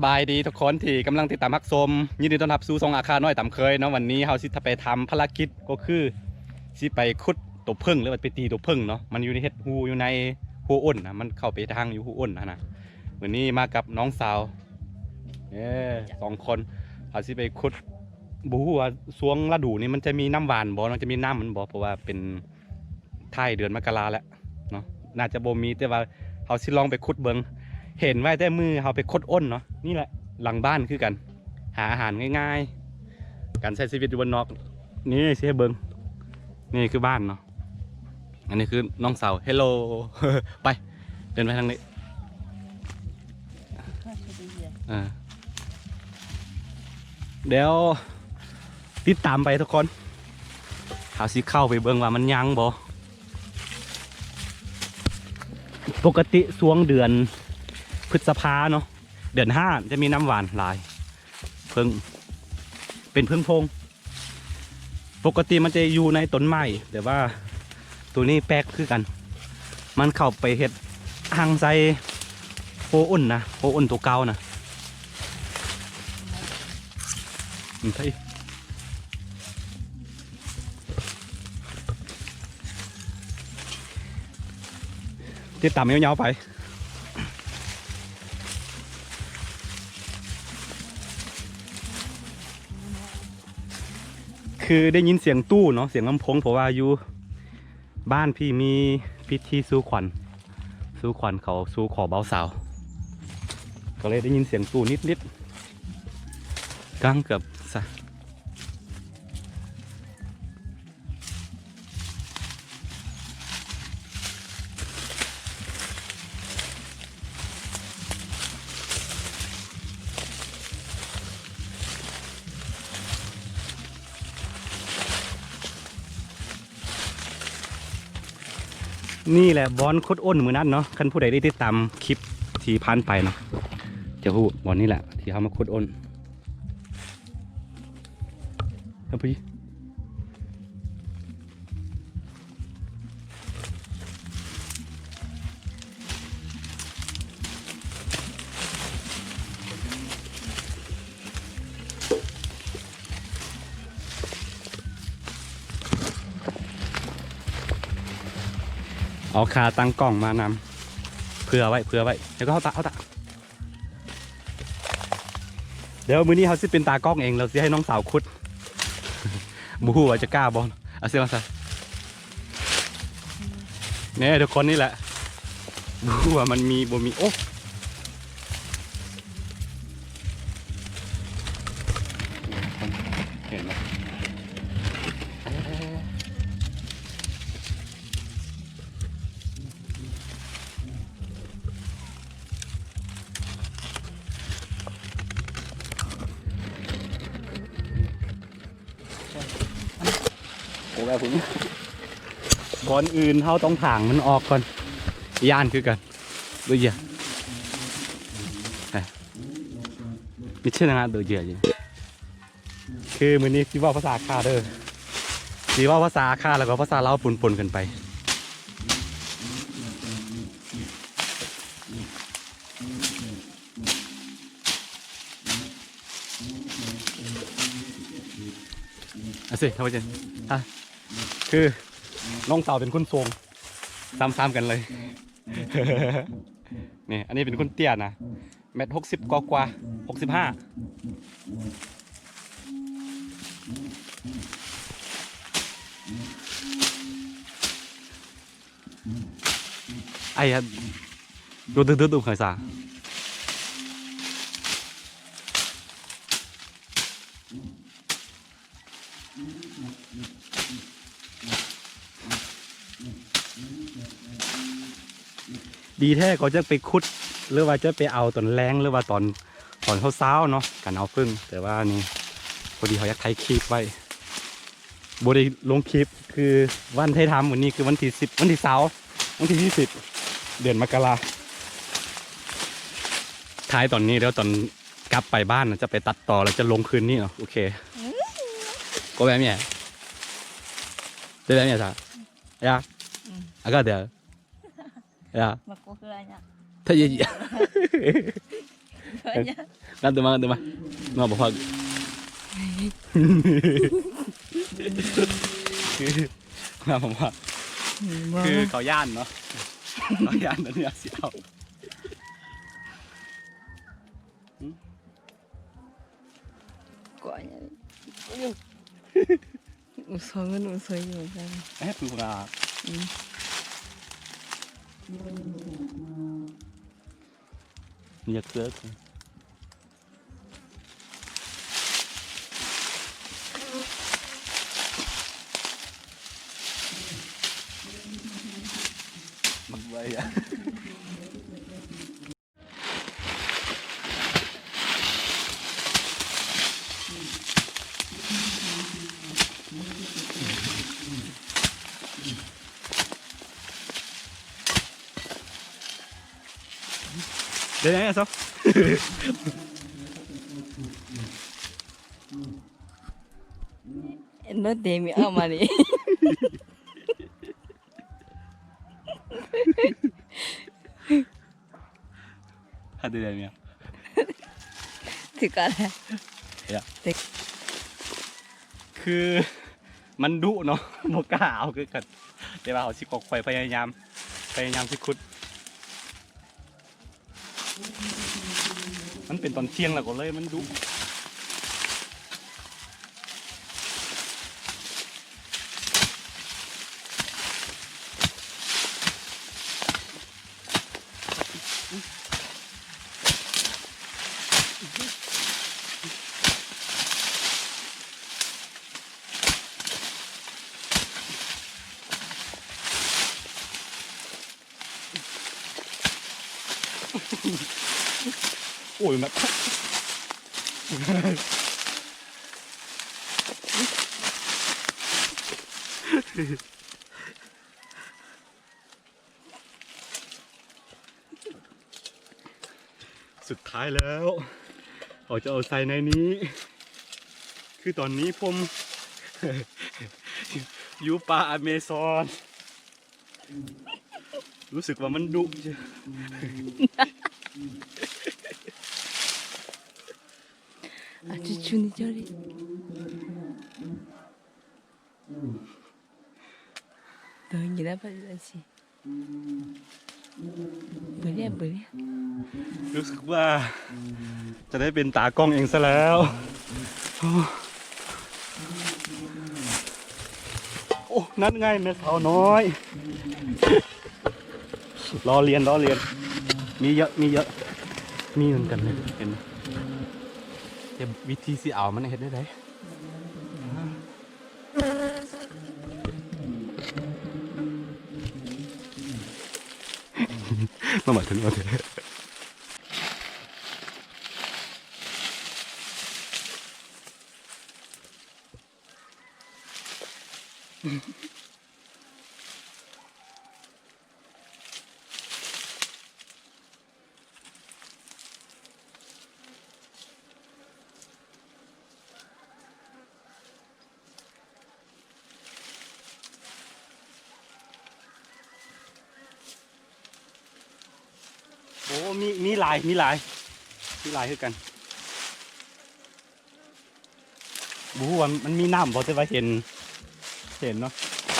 บายดีทุกคนที่กำลังติดตามฮักชมยินดีต้อนรับสู่ซองอาคาน้อยต่ำเคยเนาะวันนี้เฮาสิไปทำภารกิจก็คือสิไปขุดตัวผึ้งหรือว่าไปตีตัวผึ้งเนาะมันอยู่ในเฮ็ดฮูอยู่ในฮูอ้นนะมันเข้าไปทางอยู่ฮูอ้นนะวันนี้มากับน้องสาว2 คนเฮาสิไปขุดบูฮูว่าช่วงฤดูนี้มันจะมีน้ำหวานบ่มันจะมีน้ำมันบ่เพราะว่าเป็นท้ายเดือนมกราแล้วเนาะน่าจะบ่มีแต่ว่าเฮาสิลองไปขุดเบิ่งเห็นไว้แต่มือเขาไปคดอ้นเนาะนี่แหละหลังบ้านคือกันหาอาหารง่ายๆการใช้ชีวิตอยู่บนนอกนี่เสียเบิงนี่คือบ้านเนาะอันนี้คือน้องสาวเฮลโล ไปเดินไปทางนี้เดี๋ยวติดตามไปทุกคนเขาสิเข้าไปเบิงว่ามันยังบ่ปกติช่วงเดือนพฤษภาเนาะเดือน5จะมีน้ำหวานหลายเพิ่งเป็นพึ่งพงปกติมันจะอยู่ในต้นไม้แต่ว่าตัวนี้แปลกคือกันมันเข้าไปเห็ดหางใส่โพอุ่นนะโพอุ่นตัวเก่านะติดตามเงี้ยวๆไปคือได้ยินเสียงตู้เนาะเสียงลำโพงเพราะว่าอยู่บ้านพี่มีพิธีสู้ขวัญเขาสู้ขอเบาสาวก็เลยได้ยินเสียงตู้นิดกลางเกือบซะนี่แหละบอลโคตรอ้นมือนั้นเนาะคันผู้ใดได้ติดตามคลิปที่พันไปเนาะจะพูดบอลนี่แหละที่เขามาโคตรอ้นครับพี่เอาคาตั้งกล่องมานำเผื่อไว้แล้วก็เอาตะเดี๋ยวมื้อนี้เขาสิเป็นตากล้องเองเราจะให้น้องสาวคุดบูฮูว่าจะกล้าบอลเอาเสียมาซะเนี่ยทุกคนนี่แหละบูฮูว่ามันมีบ่มีโอ้เห็นไหมก่อนอื่นเขาต้องถางมันออกก่อนย่านคือกันดูเยอะไม่ใช่นะดูเยอะคือมือนี้ที่ว่าภาษาคาเด้อที่ว่าภาษาคาแล้วก็ภาษาเราปนกันไปสิทำไมเจนคือน้องสาวเป็นคนทรงซ้ำๆกันเลยนี่อันนี้เป็นคนเตี้ยนะ1.60 กว่า65ไอ้ดูเคยสาดีแท้ก็จะไปคุดหรือว่าจะไปเอาตอนแรงหรือว่าตอนเขาเช้าเนาะกันเอาพึ่งแต่ว่านี่พอดีเขาอยากถ่ายคลิปไว้บได้ลงคลิปคือวันที่ทำวันนี้คือวันที่10วันที่20วันที่20เดือนมกราท้ายตอนนี้แล้วตอนกลับไปบ้านจะไปตัดต่อแล้วจะลงคืนนี้เนาะโอเคก็แบบนี้ได้แบบนี้จ้ะยากagak ada ya Makukulanya. Tanya banyak นั่นตัวมามาบอกว่าคือผมว่าคือเขาย่านเนาะเขาย่านนั่นเนี่ยเสียวก่อน웃어요. 불구가 nhật mặc vậy á. Đây này sao? Nó tìm ở mà đi. Hadi đây nha. Thì có là. Dạ.คือมันดุเนาะโมกล้าเอาคือกันแต่ว่าเขาสิกอกไฟพยายามสิขุดมันเป็นตอนเที่ยงแล้วก็เลยมันดุโอ้ยแบบสุดท้ายแล้วเขาจะเอาใส่ในนี้คือตอนนี้ผม อยู่ป่าอเมซอนรู้สึกว่ามันดุใช่ 아주 준이저리. 너희나 발라지. 뭐냐. รู้สึกว่าจะได้เป็นตากล้องเองซะแล้วโอ้นั่นไงแม่สาวน้อยล้อเลียนมีเยอะมีเหมือนกันเลยเห็นแต่วิธีสิเอามันเห็นได้ไหมมาหมายถึงเราเถอะโอ้มีลายคือกันบูว่ามันมีน้ำบอกจะว่าเห็นเนาะ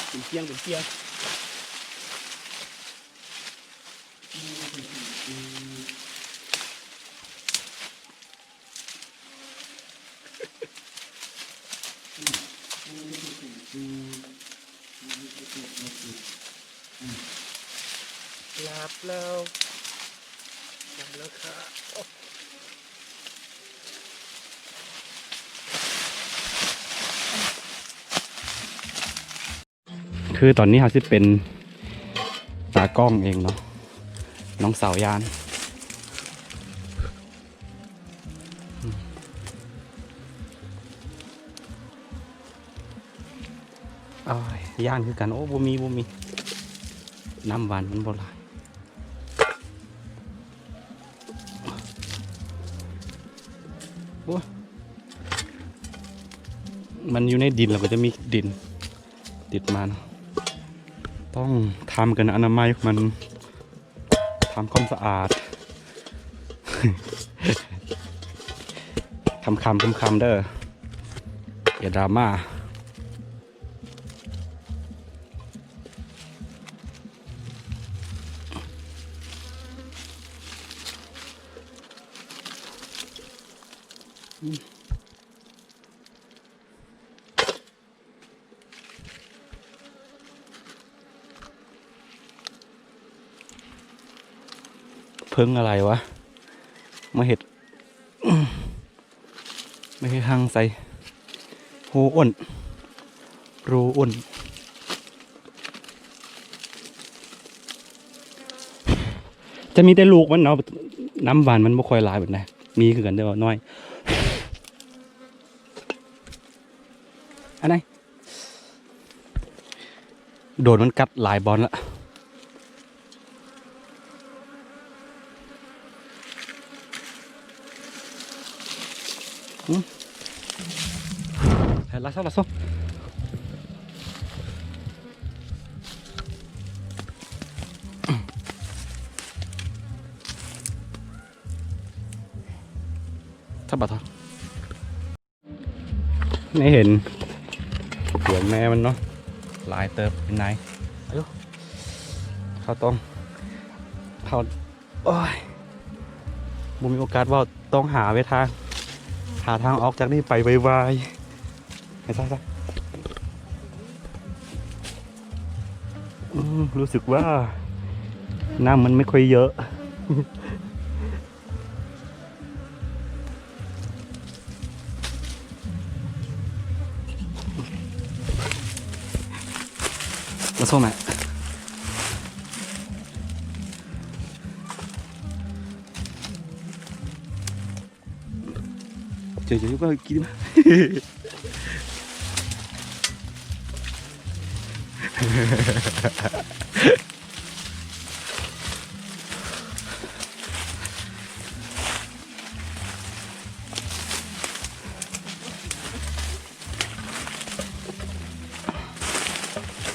เป็นเพียงหลับแล้วค่ะคือตอนนี้เขาจะเป็นตากล้องเองเนาะน้องสาวยานย่านคือกันโอ้บ่มีน้ำหวานมันโบราณมันอยู่ในดินแล้วก็จะมีดินติดมานะต้องทำกันอนามัยมันทำความสะอาด คำเด้ออย่าดราม่าเพิ่งอะไรวะมาเห็ด ไม่ให้หังใส่โหอ้นรูอ้นจะมีแต่ลูกมันเนาะน้ำหวานมันไม่ค่อยหลายแบบไหนมีคือกันแต่ว่าน้อยอันไหนโดนมันกัดหลายบอลละlassoถ้าบัดไม่เห็นเสียงแม่มันเนาะลายเติบเป็นไงอายุเขาต้องเขาโอ้ยบุมีโอกาสว่าต้องหาทางออกจากนี่ไปไวๆให้ซะรู้สึกว่าน้ำมันไม่ค่อยเยอะมาส้มอ่ะเจอก็กินมา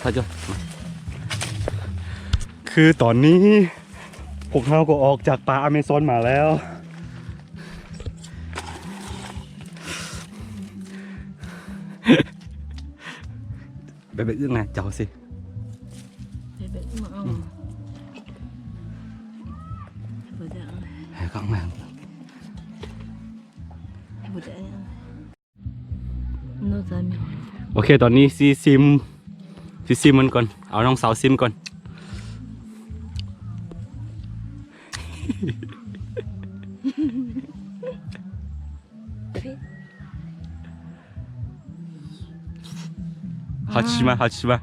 ถ้าจะคือตอนนี้พวกเราก็ออกจากป่าอเมซอนมาแล้วไปเรื่องไหนเจ้าสิไปมาเอาบุตรให้ข้างหลังบุตรโน้ตมีโอเคตอนนี้ซิมมันก่อนเอาน้องสาวซิมก่อน好吃吗？好吃吗？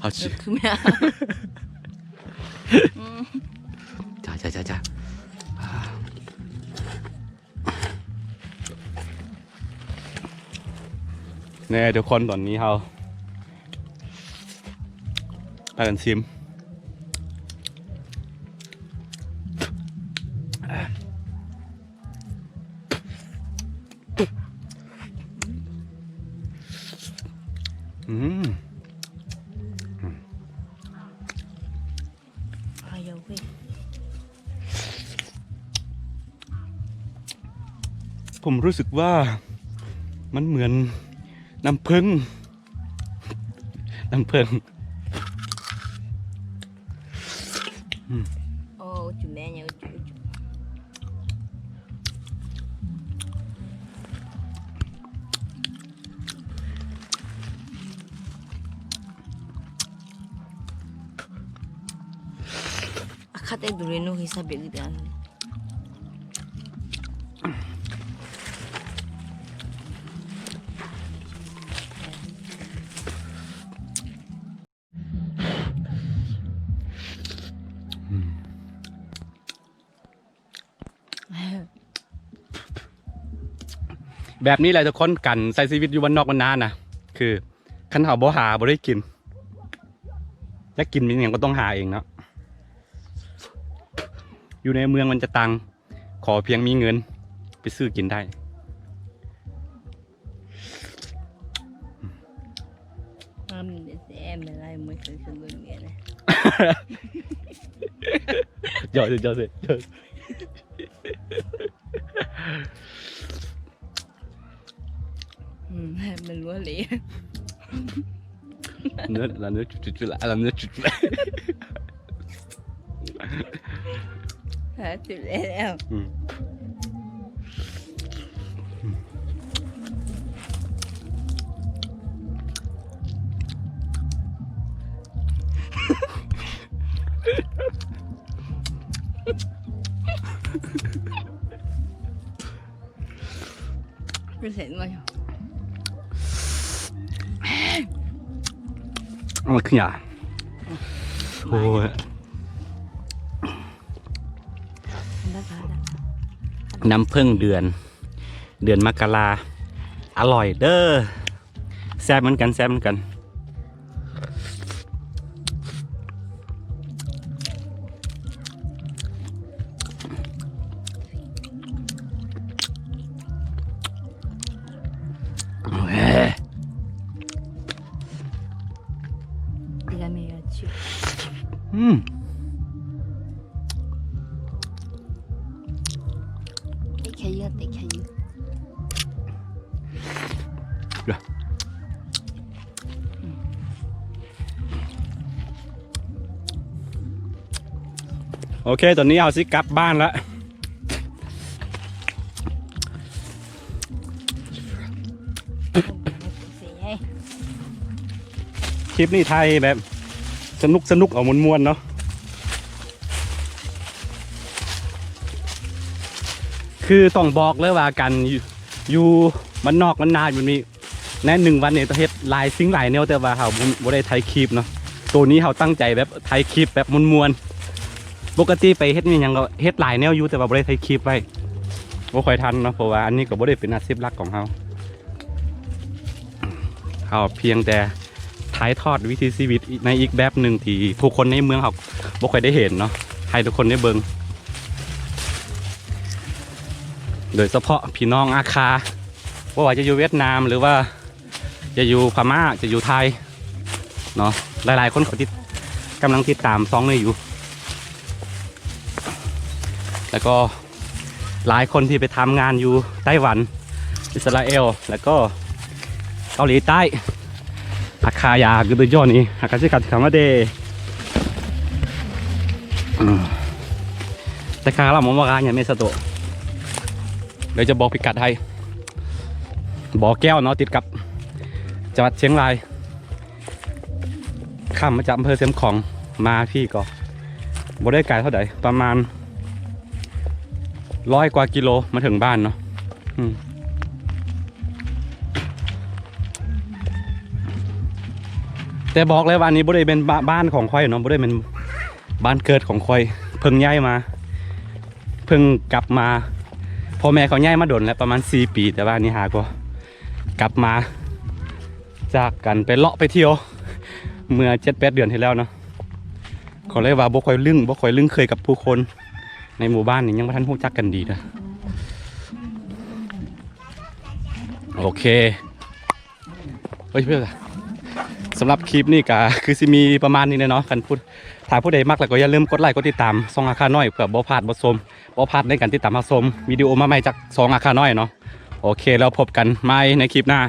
好吃。加。เนี่ยทุกคนตอนนี้เราไปกันชิมผมรู้สึกว่ามันเหมือนน้ำผึ้งโอ้จุ๊แม่เนี่ยจุ๊Akate dure no hisabe gitu kan.แบบนี้แหละทุกคนกันใส่ชีวิตอยู่บ้านนอกมันนานนะคือขันเขาบ่หาบ่ได้กินและกินเป็นอย่างก็ต้องหาเองเนาะอยู่ในเมืองมันจะตังขอเพียงมีเงินไปซื้อกินได้em là lại mới khởi sự người nghĩa này. Trời ơi. มันล้วนเลย เนื้อละเนื้อจุดๆละละเนื้อจุดๆละ หาจุดแล้ว รู้สึกไหม มันขึ้นอ่ะโอ้ยน้ำผึ้งเดือนมกราอร่อยเด้อแซ่บเหมือนกันแซ่บเหมือนกันโอเคตอนนี้เอาสิกลับบ้านแล้วคลิปนี้ไทยแบบสนุกเอามวนๆเนาะคือต้องบอกเลยว่ากันอยู่มันนอกมันนาอยู่นี่แน่1 วันเนี่ยต้องเฮ็ดหลายสิ่งหลายแนวแต่ว่าเขาบ่ได้ถ่ายคลิปเนาะตัวนี้เขาตั้งใจแบบถ่ายคลิปแบบมวนๆปกติไปเฮ็ดนี่ยังก็เฮ็ดหลายแนวอยู่แต่ว่าบ่ได้ถ่ายคลิปไว้บ่ค่อยทันเนาะเพราะว่าอันนี้ก็บ่ได้เป็นอาชีพหลักของเขาเพียงแต่ถ่ายทอดวิถีชีวิตในอีกแบบหนึ่งที่ผู้คนในเมืองเขาบ่ค่อยได้เห็นเนาะให้ทุกคนได้เบิ่งโดยเฉพาะพี่น้องอาคาว่าจะอยู่เวียดนามหรือว่าจะอยู่พม่าจะอยู่ไทยเนาะหลายๆคนเขากำลังติดตามซองนี้อยู่แล้วก็หลายคนที่ไปทำงานอยู่ไต้หวันอิสราเอลแล้วก็เกาหลีใต้อาคายากุดยอนี่อาคาชิกัดคามาเดแต่คาเราหมอว่าการยังไม่สะดวกเดี๋ยวจะบอกพิกัดให้บ่อแก้วเนาะติดกับจังหวัดเชียงรายข้ามมาจากอำเภอเสียมของมาพี่ก็บ่ได้ไกลเท่าไหร่ประมาณ100 กว่ากิโลมาถึงบ้านเนาะแต่บอกเลยว่าอันนี้บ่ได้เป็นบ้านของค่อยเนาะบ่ได้เป็นบ้านเกิดของค่อยเพิ่งย้ายมาเพิ่งกลับมาพ่อแม่เขาย้ายมาดนแล้วประมาณ4 ปีแต่ว่านี่หาก็กลับมาจากกันไปเลาะไปเที่ยวเมื่อ7-8 เดือนที่แล้วเนาะเขาเลยว่าบ่ค่อยลึงเคยกับผู้คนในหมู่บ้านนี่ยังไม่ทันรู้จักกันดีนะโอเคเฮ้ยเพื่อนสำหรับคลิปนี้ก็คือสิมีประมาณนี้เนาะกันพูดถ้าผู้ใดมักแล้วก็อย่าลืมกดไลค์กดติดตามซองอาคาน้อยเพื่อบ่พลาดบ่พลาดในการติดตามรับชมวิดีโอมาใหม่จากซองอาคาน้อยเนาะโอเคแล้วพบกันใหม่ในคลิปหน้า